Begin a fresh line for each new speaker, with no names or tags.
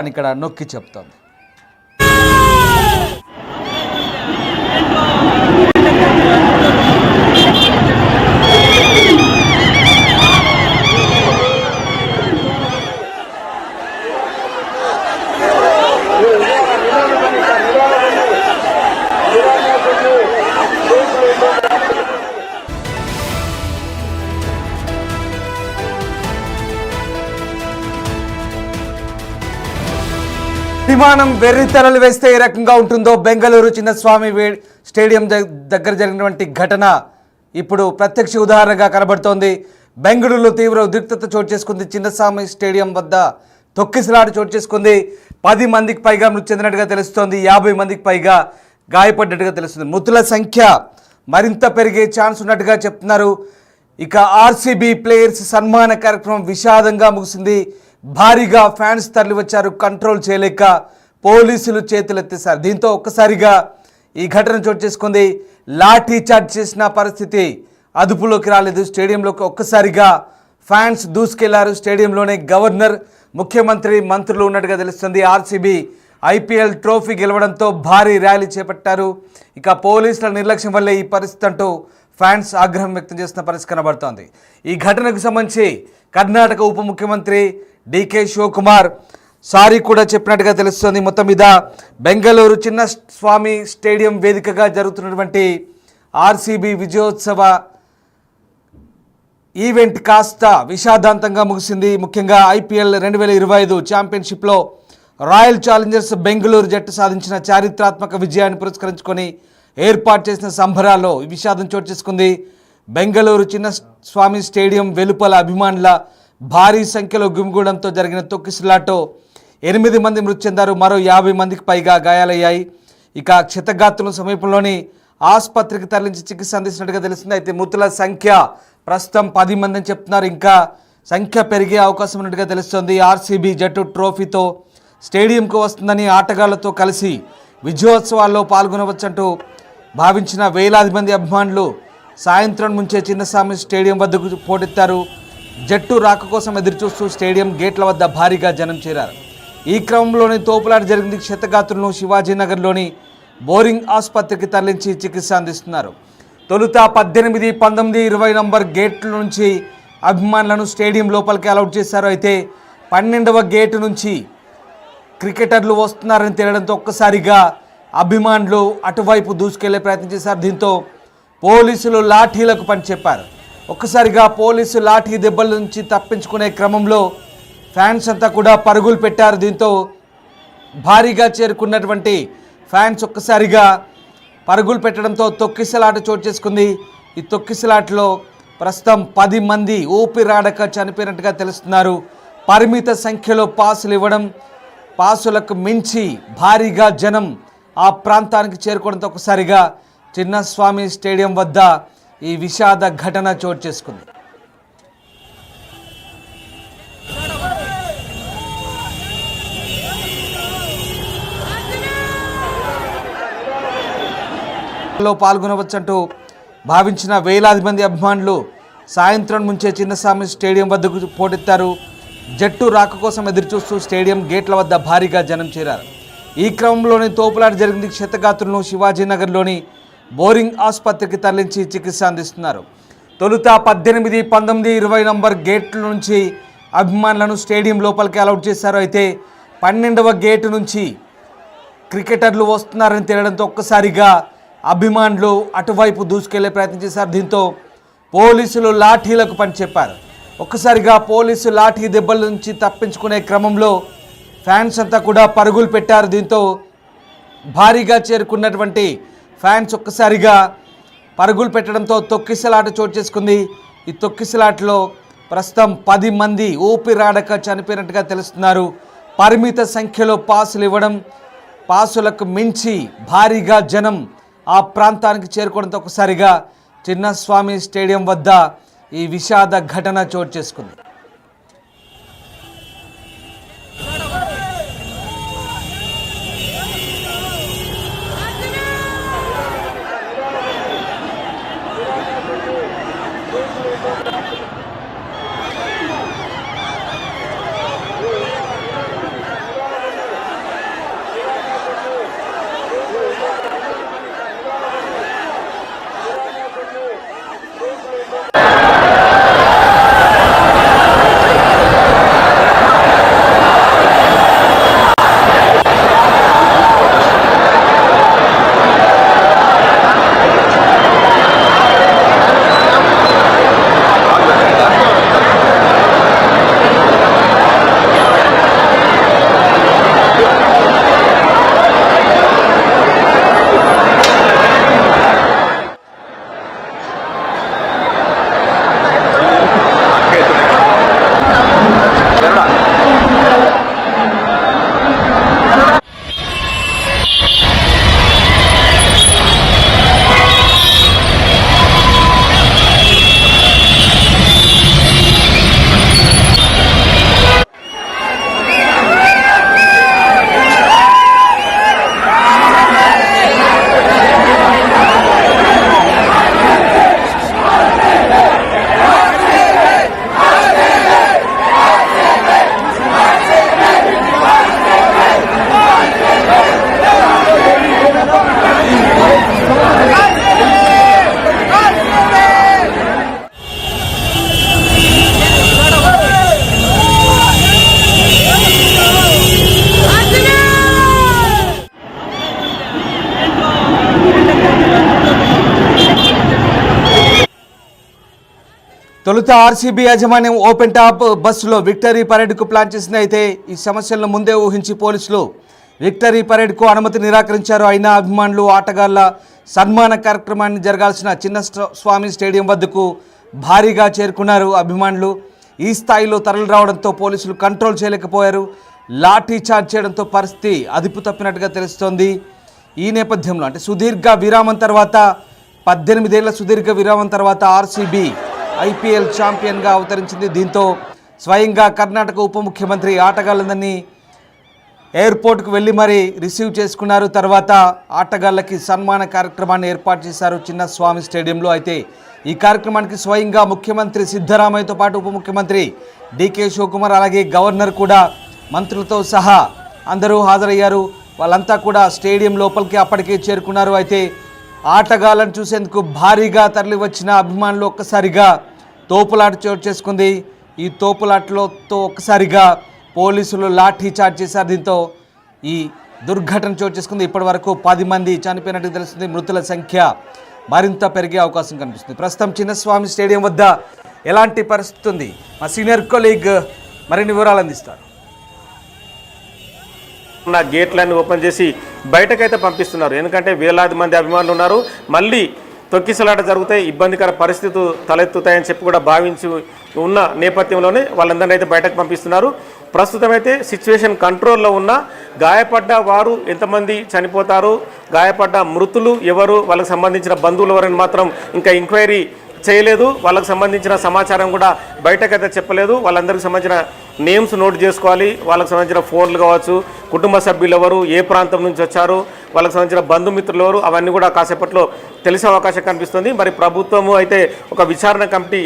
అని ఇక్కడ నొక్కి చెప్తోంది. విమానం వెర్రి తలలు వేస్తే ఏ రకంగా ఉంటుందో బెంగళూరు చిన్నస్వామి స్టేడియం దగ్గర జరిగినటువంటి ఘటన ఇప్పుడు ప్రత్యక్ష ఉదాహరణగా కనబడుతోంది. బెంగళూరులో తీవ్ర ఉద్రిక్తత చోటు చేసుకుంది. చిన్నస్వామి స్టేడియం వద్ద తొక్కిసలాట చోటు చేసుకుంది. 10 మందికి పైగా మృతి చెందినట్టుగా తెలుస్తోంది. 50 మందికి పైగా గాయపడ్డట్టుగా తెలుస్తుంది. మృతుల సంఖ్య మరింత పెరిగే ఛాన్స్ ఉన్నట్టుగా చెప్తున్నారు. ఇక ఆర్సీబీ ప్లేయర్స్ సన్మాన కార్యక్రమం విషాదంగా ముగిసింది. భారీగా ఫ్యాన్స్ తరలి వచ్చారు. కంట్రోల్ చేయలేక పోలీసులు చేతులెత్తేశారు. దీంతో ఒక్కసారిగా ఈ ఘటన చోటు చేసుకుంది. లాఠీ చార్జ్ చేసిన పరిస్థితి అదుపులోకి రాలేదు. స్టేడియంలోకి ఒక్కసారిగా ఫ్యాన్స్ దూసుకెళ్లారు. స్టేడియంలోనే గవర్నర్, ముఖ్యమంత్రి, మంత్రులు ఉన్నట్టుగా తెలుస్తుంది. ఆర్సీబీ ఐపీఎల్ ట్రోఫీ గెలవడంతో భారీ ర్యాలీ చేపట్టారు. ఇక పోలీసుల నిర్లక్ష్యం వల్లే ఈ పరిస్థితి అంటూ ఫ్యాన్స్ ఆగ్రహం వ్యక్తం చేస్తున్న పరిస్థితి కనబడుతోంది. ఈ ఘటనకు సంబంధించి కర్ణాటక ఉప ముఖ్యమంత్రి డీకే శివకుమార్ సారీ కూడా చెప్పినట్టుగా తెలుస్తుంది. మొత్తం మీద బెంగళూరు చిన్నస్వామి స్టేడియం వేదికగా జరుగుతున్నటువంటి ఆర్సీబీ విజయోత్సవ ఈవెంట్ కాస్త విషాదాంతంగా ముగిసింది. ముఖ్యంగా ఐపీఎల్ 2025 ఛాంపియన్షిప్లో రాయల్ ఛాలెంజర్స్ బెంగళూరు జట్టు సాధించిన చారిత్రాత్మక విజయాన్ని పురస్కరించుకొని ఏర్పాటు చేసిన సంబరాల్లో విషాదం చోటు చేసుకుంది. బెంగళూరు చిన్నస్వామి స్టేడియం వెలుపల అభిమానుల భారీ సంఖ్యలో గుమిగూడంతో జరిగిన తొక్కిసలాటలో 8 మంది మృతి చెందారు. మరో 50 మందికి పైగా గాయాలయ్యాయి. ఇక క్షతగాత్రుల సమీపంలోని ఆసుపత్రికి తరలించి చికిత్స అందిస్తున్నట్టుగా తెలుస్తుంది. అయితే మృతుల సంఖ్య ప్రస్తుతం 10 మంది అని చెప్తున్నారు. ఇంకా సంఖ్య పెరిగే అవకాశం ఉన్నట్టుగా తెలుస్తుంది. ఆర్సీబీ జట్టు ట్రోఫీతో స్టేడియంకు వస్తుందని ఆటగాళ్లతో కలిసి విజయోత్సవాల్లో పాల్గొనవచ్చంటూ భావించిన వేలాది మంది అభిమానులు సాయంత్రం నుంచే చిన్నస్వామి స్టేడియం వద్దకు పోటెత్తారు. జట్టు రాక కోసం ఎదురుచూస్తూ స్టేడియం గేట్ల వద్ద భారీగా జనం చేరారు. ఈ క్రమంలోనే తోపులాట జరిగింది. క్షతగాత్రులను శివాజీనగర్లోని బోరింగ్ ఆసుపత్రికి తరలించి చికిత్స అందిస్తున్నారు. తొలుత 18, 19, 20 నంబర్ గేట్ల నుంచి అభిమానులను స్టేడియం లోపలికి అలౌట్ చేశారు. అయితే 12వ గేటు నుంచి క్రికెటర్లు వస్తున్నారని తేలడంతో ఒక్కసారిగా అభిమానులు అటువైపు దూసుకెళ్లే ప్రయత్నం చేశారు. దీంతో పోలీసులు లాఠీలకు పని చెప్పారు. ఒక్కసారిగా పోలీసు లాఠీ దెబ్బల నుంచి తప్పించుకునే క్రమంలో ఫ్యాన్స్ అంతా కూడా పరుగులు పెట్టారు. దీంతో భారీగా చేరుకున్నటువంటి ఫ్యాన్స్ ఒక్కసారిగా పరుగులు పెట్టడంతో తొక్కిసలాట చోటు చేసుకుంది. ఈ తొక్కిసలాటలో ప్రస్తుతం 10 మంది ఊపిరాడక చనిపోయినట్టుగా తెలుస్తున్నారు. పరిమిత సంఖ్యలో పాసులు ఇవ్వడం, పాసులకు మించి భారీగా జనం ఆ ప్రాంతానికి చేరుకోవడంతో ఒకసారిగా చిన్నస్వామి స్టేడియం వద్ద ఈ విషాద ఘటన చోటు చేసుకుంది. పాల్గొనవచ్చంటూ భావించిన వేలాది మంది అభిమానులు సాయంత్రం నుంచే చిన్నస్వామి స్టేడియం వద్దకు పోటెత్తారు. జట్టు రాక కోసం ఎదురుచూస్తూ స్టేడియం గేట్ల వద్ద భారీగా జనం చేరారు. ఈ క్రమంలోనే తోపులాట జరిగింది. క్షతగాత్రులను శివాజీనగర్లోని బోరింగ్ ఆసుపత్రికి తరలించి చికిత్స అందిస్తున్నారు. తొలుత 18, 19, 20 నంబర్ గేట్ల నుంచి అభిమానులను స్టేడియం లోపలికి అలౌట్ చేశారు. అయితే 12వ గేటు నుంచి క్రికెటర్లు వస్తున్నారని తేలడంతో ఒక్కసారిగా అభిమానులు అటువైపు దూసుకెళ్లే ప్రయత్నం చేశారు. దీంతో పోలీసులు లాఠీలకు పని చెప్పారు. ఒక్కసారిగా పోలీసు లాఠీ దెబ్బల నుంచి తప్పించుకునే క్రమంలో ఫ్యాన్స్ అంతా కూడా పరుగులు పెట్టారు. దీంతో భారీగా చేరుకున్నటువంటి ఫ్యాన్స్ ఒక్కసారిగా పరుగులు పెట్టడంతో తొక్కిసలాట చోటు చేసుకుంది. ఈ తొక్కిసలాటలో ప్రస్తుతం 10 మంది ఊపిరాడక చనిపోయినట్టుగా తెలుస్తున్నారు. పరిమిత సంఖ్యలో పాసులు ఇవ్వడం, పాసులకు మించి భారీగా జనం ఆ ప్రాంతానికి చేరుకోవడంతో ఒకసారిగా చిన్నస్వామి స్టేడియం వద్ద ఈ విషాద ఘటన చోటు చేసుకుంది. తొలుత ఆర్సీబీ యాజమాన్యం ఓపెన్ టాప్ బస్సులో విక్టరీ పరేడ్కు ప్లాన్ చేసింది. అయితే ఈ సమస్యలను ముందే ఊహించి పోలీసులు విక్టరీ పరేడ్కు అనుమతి నిరాకరించారు. అయినా అభిమానులు ఆటగాళ్ల సన్మాన కార్యక్రమాన్ని జరగాల్సిన చిన్నస్వామి స్టేడియం వద్దకు భారీగా చేరుకున్నారు. అభిమానులు ఈ స్థాయిలో తరలి రావడంతో పోలీసులు కంట్రోల్ చేయలేకపోయారు. లాఠీ చార్జ్ చేయడంతో పరిస్థితి అదుపు తప్పినట్టుగా తెలుస్తోంది. ఈ నేపథ్యంలో అంటే సుదీర్ఘ విరామం తర్వాత 18 ఏళ్ల సుదీర్ఘ విరామం తర్వాత ఆర్సీబీ ఐపీఎల్ ఛాంపియన్గా అవతరించింది. దీంతో స్వయంగా కర్ణాటక ఉప ముఖ్యమంత్రి ఆటగాళ్ళందరినీ ఎయిర్పోర్ట్కు వెళ్ళి మరీ రిసీవ్ చేసుకున్నారు. తర్వాత ఆటగాళ్ళకి సన్మాన కార్యక్రమాన్ని ఏర్పాటు చేశారు చిన్నస్వామి స్టేడియంలో. అయితే ఈ కార్యక్రమానికి స్వయంగా ముఖ్యమంత్రి సిద్ధరామయ్యతో పాటు ఉప ముఖ్యమంత్రి డీకే శివకుమార్ అలాగే గవర్నర్ కూడా మంత్రులతో సహా అందరూ హాజరయ్యారు. వాళ్ళంతా కూడా స్టేడియం లోపలికి అప్పటికే చేరుకున్నారు. అయితే ఆటగాళ్ళను చూసేందుకు భారీగా తరలి వచ్చిన అభిమానులు ఒక్కసారిగా తోపులాట చోటు చేసుకుంది. ఈ తోపులాటలతో ఒక్కసారిగా పోలీసులు లాఠీ చార్జ్ చేశారు. దీంతో ఈ దుర్ఘటన చోటు చేసుకుంది. ఇప్పటి వరకు 10 మంది చనిపోయినట్టు తెలుస్తుంది. మృతుల సంఖ్య మరింత పెరిగే అవకాశం కనిపిస్తుంది. ప్రస్తుతం చిన్నస్వామి స్టేడియం వద్ద ఎలాంటి పరిస్థితి ఉంది? మా సీనియర్ కొలీగ్ మరిన్ని వివరాలు అందిస్తారు.
గేట్లన్నీ ఓపెన్ చేసి బయటకైతే పంపిస్తున్నారు. ఎందుకంటే వేలాది మంది అభిమానులు ఉన్నారు. మళ్ళీ తొక్కిసలాట జరిగితే ఇబ్బందికర పరిస్థితులు తలెత్తుతాయని చెప్పి కూడా భావించి ఉన్న నేపథ్యంలోనే వాళ్ళందరినీ అయితే బయటకు పంపిస్తున్నారు. ప్రస్తుతం అయితే సిచ్యువేషన్ కంట్రోల్లో ఉన్న గాయపడ్డ వారు ఎంతమంది చనిపోతారు, గాయపడ్డ మృతులు ఎవరు, వాళ్ళకి సంబంధించిన బంధువులు ఎవరని మాత్రం ఇంకా ఎంక్వైరీ చేయలేదు. వాళ్ళకి సంబంధించిన సమాచారం కూడా బయటకైతే చెప్పలేదు. వాళ్ళందరికీ సంబంధించిన నేమ్స్ నోట్ చేసుకోవాలి. వాళ్ళకి సంబంధించిన ఫోన్లు కావచ్చు, కుటుంబ సభ్యులు ఎవరు, ఏ ప్రాంతం నుంచి వచ్చారు, వాళ్ళకి సంబంధించిన బంధుమిత్రులు ఎవరు, అవన్నీ కూడా కాసేపట్లో తెలిసే అవకాశం కనిపిస్తుంది. మరి ప్రభుత్వము అయితే ఒక విచారణ కమిటీ